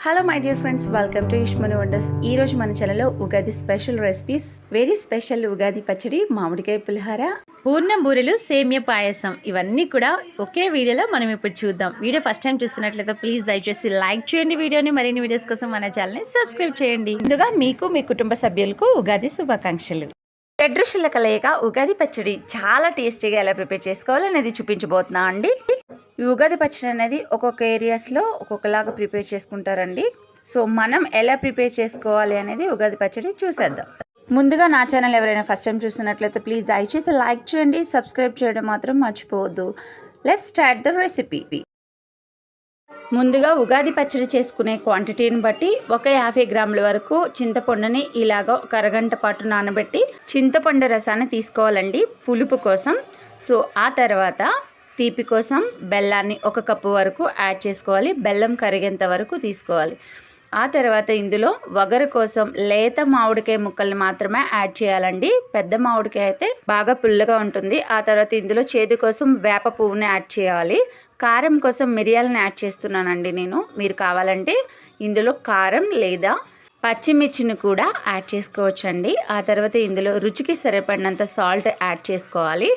Hello my dear friends, welcome to Ishmani wonders. ఈ రోజు మన ఛానల్లో Ugadi special recipes, very special Ugadi పచ్చడి, మామిడికాయ పులిహార, పూర్ణం బూరెలు, సేమియా పాయసం, ఇవన్నీ కూడా ఒకే వీడియోలో మనం ఇప్పుడు చూద్దాం. వీడియో ఫస్ట్ టైం చూస్తున్నట్లయితే ప్లీజ్ దయచేసి లైక్ చేయండి వీడియోని. మరిన్ని వీడియోస్ కోసం మన ఛానల్ని సబ్స్క్రైబ్ చేయండి. ముందుగా మీకు మీ కుటుంబ సభ్యులకు ఉగాది శుభాకాంక్షలు. రెడ్ రుచుల కలయిక ఉగాది పచ్చడి చాలా టేస్టీగా ఎలా ప్రిపేర్ చేసుకోవాలనేది చూపించబోతున్నా అండి. ఈ ఉగాది పచ్చడి అనేది ఒక్కొక్క ఏరియాస్లో ఒక్కొక్కలాగా ప్రిపేర్ చేసుకుంటారండి. సో మనం ఎలా ప్రిపేర్ చేసుకోవాలి అనేది ఉగాది పచ్చడి చూసేద్దాం. ముందుగా నా ఛానల్ ఎవరైనా ఫస్ట్ టైం చూస్తున్నట్లయితే ప్లీజ్ దయచేసి లైక్ చేయండి, సబ్స్క్రైబ్ చేయడం మాత్రం మర్చిపోవద్దు. Let's start the recipe. ముందుగా ఉగాది పచ్చడి చేసుకునే క్వాంటిటీని బట్టి ఒక 50 గ్రాముల వరకు చింతపండుని ఇలాగ ఒక అరగంట పాటు నానబెట్టి చింతపండు రసాన్ని తీసుకోవాలండి పులుపు కోసం. సో ఆ తర్వాత తీపి కోసం బెల్లాన్ని 1 కప్పు వరకు యాడ్ చేసుకోవాలి. బెల్లం కరిగేంత వరకు తీసుకోవాలి. ఆ తర్వాత ఇందులో వగరు కోసం లేత మామిడికాయ ముక్కల్ని మాత్రమే యాడ్ చేయాలండి. పెద్ద మామిడికాయ అయితే బాగా పుల్లగా ఉంటుంది. ఆ తర్వాత ఇందులో చేదు కోసం వేప పువ్వుని యాడ్ చేయాలి. కారం కోసం మిరియాలను యాడ్ చేస్తున్నానండి నేను. మీరు కావాలంటే ఇందులో కారం లేదా పచ్చిమిర్చిని కూడా యాడ్ చేసుకోవచ్చండి. ఆ తర్వాత ఇందులో రుచికి సరిపడినంత సాల్ట్ యాడ్ చేసుకోవాలి.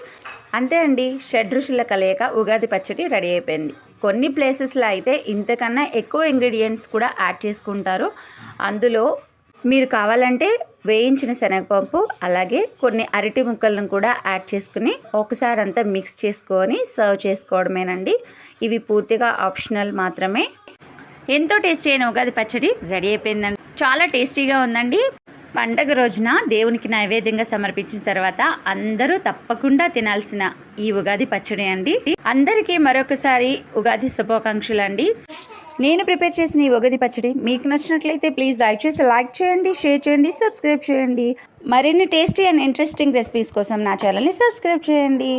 అంతే అండి, షడ్ రుచుల కలయిక ఉగాది పచ్చడి రెడీ అయిపోయింది. కొన్ని ప్లేసెస్లో అయితే ఇంతకన్నా ఎక్కువ ఇంగ్రీడియంట్స్ కూడా యాడ్ చేసుకుంటారు. అందులో మీరు కావాలంటే వేయించిన శనగపప్పు అలాగే కొన్ని అరటి ముక్కలను కూడా యాడ్ చేసుకుని ఒకసారి అంతా మిక్స్ చేసుకొని సర్వ్ చేసుకోవడమేనండి. ఇవి పూర్తిగా ఆప్షనల్ మాత్రమే. ఎంతో టేస్టీ అయిన ఉగాది పచ్చడి రెడీ అయిపోయిందండి. చాలా టేస్టీగా ఉందండి. పండగ రోజున దేవునికి నైవేద్యంగా సమర్పించిన తర్వాత అందరూ తప్పకుండా తినాల్సిన ఈ ఉగాది పచ్చడి అండి. అందరికీ మరొకసారి ఉగాది శుభాకాంక్షలు అండి. నేను ప్రిపేర్ చేసిన ఈ ఉగాది పచ్చడి మీకు నచ్చినట్లయితే ప్లీజ్ దయచేసి లైక్ చేయండి, షేర్ చేయండి, సబ్స్క్రైబ్ చేయండి. మరిన్ని టేస్టీ అండ్ ఇంట్రెస్టింగ్ రెసిపీస్ కోసం నా ఛానల్ని సబ్స్క్రైబ్ చేయండి.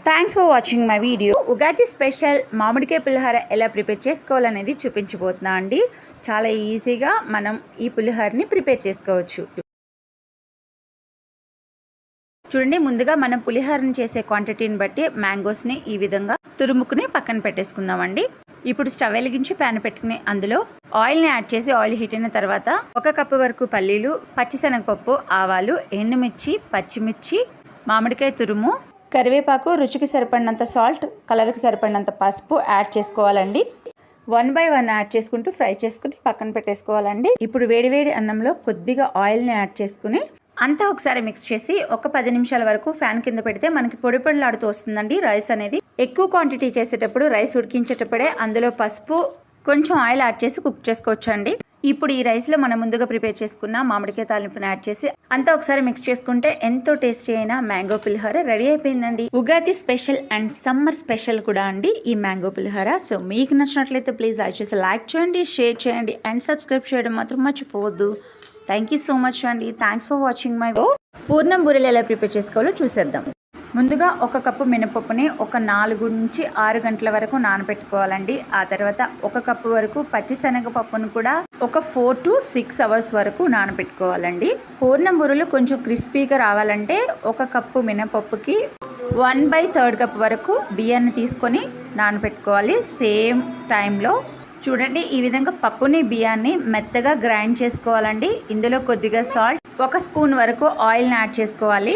Thanks for watching my video. Ugadi special మామిడికాయ పులిహార ఎలా ప్రిపేర్ చేసుకోవాలనేది చూపించబోతున్నా అండి. చాలా ఈజీగా మనం ఈ పులిహారని ప్రిపేర్ చేసుకోవచ్చు. చూడండి, ముందుగా మనం పులిహారని చేసే క్వాంటిటీని బట్టి మ్యాంగోస్ని ఈ విధంగా తురుముకుని పక్కన పెట్టేసుకుందామండి. ఇప్పుడు స్టవ్ వెలిగించి ప్యాన్ పెట్టుకుని అందులో ఆయిల్ని యాడ్ చేసి ఆయిల్ హీట్ అయిన తర్వాత 1 కప్పు వరకు పల్లీలు, పచ్చిశనగపప్పు, ఆవాలు, ఎండుమిర్చి, పచ్చిమిర్చి, మామిడికాయ తురుము, కరివేపాకు, రుచికి సరిపడినంత సాల్ట్, కలర్కి సరిపడినంత పసుపు యాడ్ చేసుకోవాలండి. 1 by 1 యాడ్ చేసుకుంటూ ఫ్రై చేసుకుని పక్కన పెట్టేసుకోవాలండి. ఇప్పుడు వేడివేడి అన్నంలో కొద్దిగా ఆయిల్ని యాడ్ చేసుకుని అంతా ఒకసారి మిక్స్ చేసి ఒక 10 నిమిషాల వరకు ఫ్యాన్ కింద పెడితే మనకి పొడి పొడిలాడుతూ వస్తుందండి రైస్ అనేది. ఎక్కువ క్వాంటిటీ చేసేటప్పుడు రైస్ ఉడికించేటప్పుడే అందులో పసుపు, కొంచెం ఆయిల్ యాడ్ చేసి కుక్ చేసుకోవచ్చండి. ఇప్పుడు ఈ రైస్లో మనం ముందుగా ప్రిపేర్ చేసుకున్న మామిడికాయ తాలింపుని యాడ్ చేసి అంతా ఒకసారి మిక్స్ చేసుకుంటే ఎంతో టేస్టీ అయిన మ్యాంగో పులిహోర రెడీ అయిపోయిందండి. Ugadi special and summer special కూడా అండి ఈ మ్యాంగో పులిహోర. సో మీకు నచ్చినట్లయితే ప్లీజ్ దయచేసి లైక్ చేయండి, షేర్ చేయండి అండ్ సబ్స్క్రైబ్ చేయడం మాత్రం మర్చిపోవద్దు. థ్యాంక్ యూ సో మచ్ అండి. Thanks for watching my video. పూర్ణం బూరెలు ఎలా ప్రిపేర్ చేసుకోవాలో చూసేద్దాం. ముందుగా 1 కప్పు మినపప్పుని ఒక 4 నుంచి 6 గంటల వరకు నానబెట్టుకోవాలండి. ఆ తర్వాత 1 కప్పు వరకు పచ్చిశనగపప్పును కూడా ఒక 4 to 6 అవర్స్ వరకు నానబెట్టుకోవాలండి. పూర్ణం బూరెలు కొంచెం క్రిస్పీగా రావాలంటే 1 కప్పు మినపప్పుకి 1/3 కప్ వరకు బియ్యాన్ని తీసుకొని నానబెట్టుకోవాలి. సేమ్ టైంలో చూడండి, ఈ విధంగా పప్పుని బియ్యాన్ని మెత్తగా గ్రైండ్ చేసుకోవాలండి. ఇందులో కొద్దిగా సాల్ట్, 1 స్పూన్ వరకు ఆయిల్ని యాడ్ చేసుకోవాలి.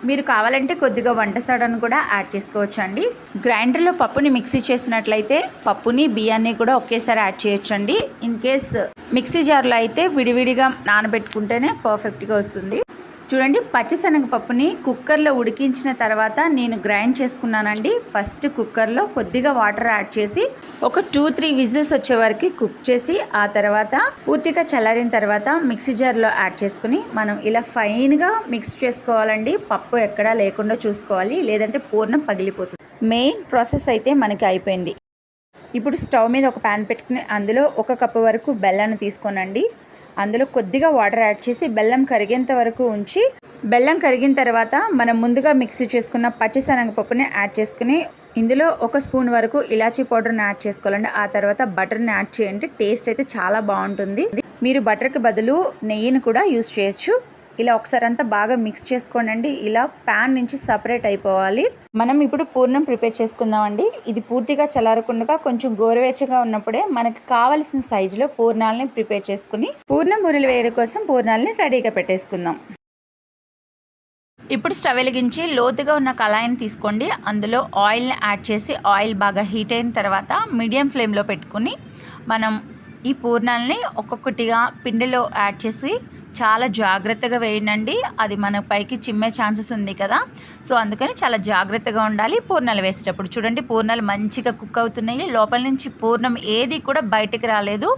మీరు కావాలంటే కొద్దిగా వంట సోడాను కూడా యాడ్ చేసుకోవచ్చు అండి. గ్రైండర్లో పప్పుని మిక్సీ చేసినట్లయితే పప్పుని బియ్యాన్ని కూడా ఒకేసారి యాడ్ చేయొచ్చండి. ఇన్ కేస్ మిక్సీ జార్లో అయితే విడివిడిగా నానబెట్టుకుంటేనే పర్ఫెక్ట్గా వస్తుంది. చూడండి, పచ్చిశనగపప్పుని కుక్కర్లో ఉడికించిన తర్వాత నేను గ్రైండ్ చేసుకున్నానండి. ఫస్ట్ కుక్కర్లో కొద్దిగా వాటర్ యాడ్ చేసి ఒక 2-3 విజిల్స్ వచ్చే వరకు కుక్ చేసి ఆ తర్వాత పూర్తిగా చల్లారిన తర్వాత మిక్సీ జార్లో యాడ్ చేసుకుని మనం ఇలా ఫైన్గా మిక్స్ చేసుకోవాలండి. పప్పు ఎక్కడా లేకుండా చూసుకోవాలి, లేదంటే పూర్ణం పగిలిపోతుంది. మెయిన్ ప్రాసెస్ అయితే మనకి అయిపోయింది. ఇప్పుడు స్టవ్ మీద ఒక ప్యాన్ పెట్టుకుని అందులో 1 కప్పు వరకు బెల్లాన్ని తీసుకోనండి. అందులో కొద్దిగా వాటర్ యాడ్ చేసి బెల్లం కరిగేంత వరకు ఉంచి, బెల్లం కరిగిన తర్వాత మనం ముందుగా మిక్సీ చేసుకున్న పచ్చిశనగపప్పుని యాడ్ చేసుకుని ఇందులో 1 స్పూన్ వరకు ఇలాచీ పౌడర్ని యాడ్ చేసుకోవాలండి. ఆ తర్వాత బటర్ని యాడ్ చేయండి. టేస్ట్ అయితే చాలా బాగుంటుంది. మీరు బటర్కి బదులు నెయ్యిని కూడా యూస్ చేయొచ్చు. ఇలా ఒకసారి అంతా బాగా మిక్స్ చేసుకోండి. ఇలా ప్యాన్ నుంచి సపరేట్ అయిపోవాలి. మనం ఇప్పుడు పూర్ణం ప్రిపేర్ చేసుకుందామండి. ఇది పూర్తిగా చల్లారకుండా కొంచెం గోరువెచ్చగా ఉన్నప్పుడే మనకి కావాల్సిన సైజులో పూర్ణాలని ప్రిపేర్ చేసుకుని పూర్ణం బూరెలు వేయడం కోసం పూర్ణాలని రెడీగా పెట్టేసుకుందాం. ఇప్పుడు స్టవ్ వెలిగించి లోతుగా ఉన్న కళాయిని తీసుకోండి. అందులో ఆయిల్ని యాడ్ చేసి ఆయిల్ బాగా హీట్ అయిన తర్వాత మీడియం ఫ్లేమ్లో పెట్టుకుని మనం ఈ పూర్ణాలని ఒక్కొక్కటిగా పిండిలో యాడ్ చేసి చాలా జాగ్రత్తగా వేయండి. అది మన పైకి చిమ్మే ఛాన్సెస్ ఉంది కదా, సో అందుకని చాలా జాగ్రత్తగా ఉండాలి. పూర్ణాలు వేసేటప్పుడు చూడండి, పూర్ణాలు మంచిగా కుక్ అవుతున్నాయి. లోపల నుంచి పూర్ణం ఏది కూడా బయటికి రాలేదు.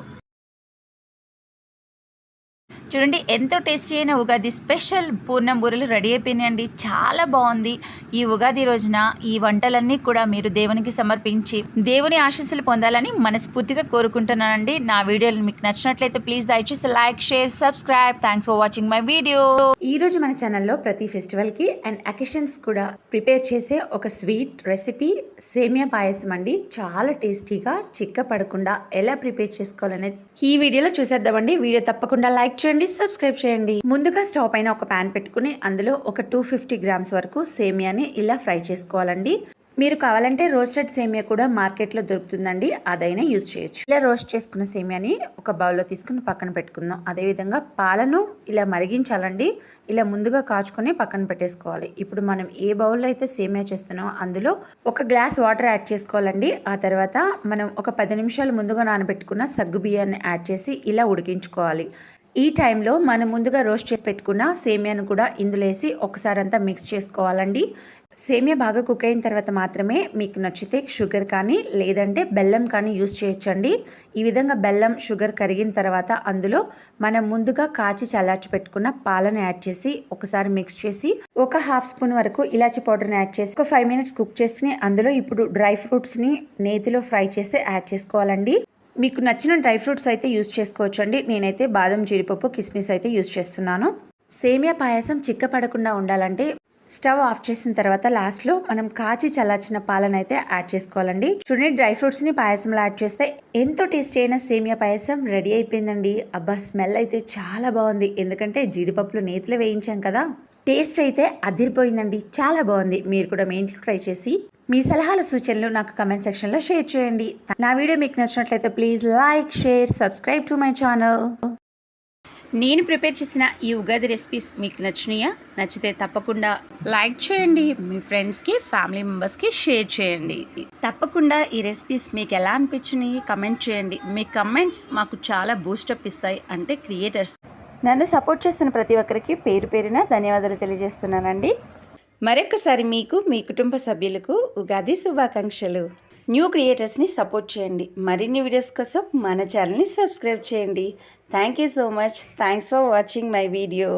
చూడండి, ఎంతో టేస్టీ అయిన ఉగాది స్పెషల్ పూర్ణం బూరెలు రెడీ అయిపోయినాయండి. చాలా బాగుంది. ఈ ఉగాది రోజున ఈ వంటలన్నీ కూడా మీరు దేవునికి సమర్పించి దేవుని ఆశీస్సులు పొందాలని మనస్ఫూర్తిగా కోరుకుంటున్నానండి. నా వీడియోలు మీకు నచ్చినట్లయితే ప్లీజ్ దయచేసి like, share, subscribe. Thanks for watching my video. ఈ రోజు మన ఛానల్లో ప్రతి ఫెస్టివల్కి అండ్ అకేషన్స్ కూడా ప్రిపేర్ చేసే ఒక స్వీట్ రెసిపీ సేమియా పాయసం అండి. చాలా టేస్టీగా చిక్క పడకుండా ఎలా ప్రిపేర్ చేసుకోవాలనేది ఈ వీడియోలో చూసేద్దామండి. వీడియో తప్పకుండా లైక్ చేయండి, సబ్స్క్రైబ్ చేయండి. ముందుగా స్టవ్ పైన ఒక ప్యాన్ పెట్టుకుని అందులో ఒక 250 గ్రామ్స్ వరకు సేమియాని ఇలా ఫ్రై చేసుకోవాలండి. మీరు కావాలంటే రోస్టెడ్ సేమియా కూడా మార్కెట్లో దొరుకుతుందండి, అదైనా యూజ్ చేయొచ్చు. ఇలా రోస్ట్ చేసుకున్న సేమియాని ఒక బౌల్లో తీసుకుని పక్కన పెట్టుకుందాం. అదేవిధంగా పాలను ఇలా మరిగించాలండి. ఇలా ముందుగా కాచుకొని పక్కన పెట్టేసుకోవాలి. ఇప్పుడు మనం ఏ బౌల్లో అయితే సేమియా చేస్తున్నామో అందులో ఒక గ్లాస్ వాటర్ యాడ్ చేసుకోవాలండి. ఆ తర్వాత మనం ఒక 10 నిమిషాలు ముందుగా నానబెట్టుకున్న సగ్గు బియ్యాన్ని యాడ్ చేసి ఇలా ఉడికించుకోవాలి. ఈ టైంలో మనం ముందుగా రోస్ట్ చేసి పెట్టుకున్న సేమియాను కూడా ఇందులో వేసి ఒకసారి అంతా మిక్స్ చేసుకోవాలండి. సేమియా బాగా కుక్ అయిన తర్వాత మాత్రమే మీకు నచ్చితే షుగర్ కానీ లేదంటే బెల్లం కానీ యూస్ చేయొచ్చండి. ఈ విధంగా బెల్లం, షుగర్ కరిగిన తర్వాత అందులో మనం ముందుగా కాచి చల్లార్చి పెట్టుకున్న పాలను యాడ్ చేసి ఒకసారి మిక్స్ చేసి ఒక 1/2 స్పూన్ వరకు ఇలాచి పౌడర్ని యాడ్ చేసి ఒక 5 మినిట్స్ కుక్ చేసుకుని అందులో ఇప్పుడు డ్రై ఫ్రూట్స్ని నేతిలో ఫ్రై చేసి యాడ్ చేసుకోవాలండి. మీకు నచ్చిన డ్రై ఫ్రూట్స్ అయితే యూస్ చేసుకోవచ్చు అండి. నేనైతే బాదం, జీడిపప్పు, కిస్మిస్ అయితే యూస్ చేస్తున్నాను. సేమియా పాయసం చిక్క పడకుండా ఉండాలంటే స్టవ్ ఆఫ్ చేసిన తర్వాత లాస్ట్లో మనం కాచి చల్లార్చిన పాలనైతే యాడ్ చేసుకోవాలండి. చూడండి, డ్రై ఫ్రూట్స్ని పాయసంలో యాడ్ చేస్తే ఎంతో టేస్టీ అయిన సేమియా పాయసం రెడీ అయిపోయిందండి. అబ్బా, స్మెల్ అయితే చాలా బాగుంది. ఎందుకంటే జీడిపప్పులు నేతిలో వేయించాం కదా. టేస్ట్ అయితే అదిరిపోయిందండి, చాలా బాగుంది. మీరు కూడా మీ ఇంట్లో ట్రై చేసి మీ సలహాల సూచనలు నాకు కమెంట్ సెక్షన్లో షేర్ చేయండి. నా వీడియో మీకు నచ్చినట్లయితే please like, share, subscribe to my channel. నేను ప్రిపేర్ చేసిన ఈ ఉగాది రెసిపీస్ మీకు నచ్చినాయా? నచ్చితే తప్పకుండా లైక్ చేయండి. మీ ఫ్రెండ్స్కి, ఫ్యామిలీ మెంబర్స్కి షేర్ చేయండి. తప్పకుండా ఈ రెసిపీస్ మీకు ఎలా అనిపించినాయి కమెంట్ చేయండి. మీ కమెంట్స్ మాకు చాలా బూస్టప్ ఇస్తాయి. అంటే క్రియేటర్స్ నన్ను సపోర్ట్ చేస్తున్న ప్రతి ఒక్కరికి పేరు పేరున ధన్యవాదాలు తెలియజేస్తున్నానండి. మరొకసారి మీకు, మీ కుటుంబ సభ్యులకు ఉగాది శుభాకాంక్షలు. న్యూ క్రియేటర్స్ని సపోర్ట్ చేయండి. మరిన్ని వీడియోస్ కోసం మన ఛానల్ని సబ్స్క్రైబ్ చేయండి. Thank you so much. Thanks for watching my video.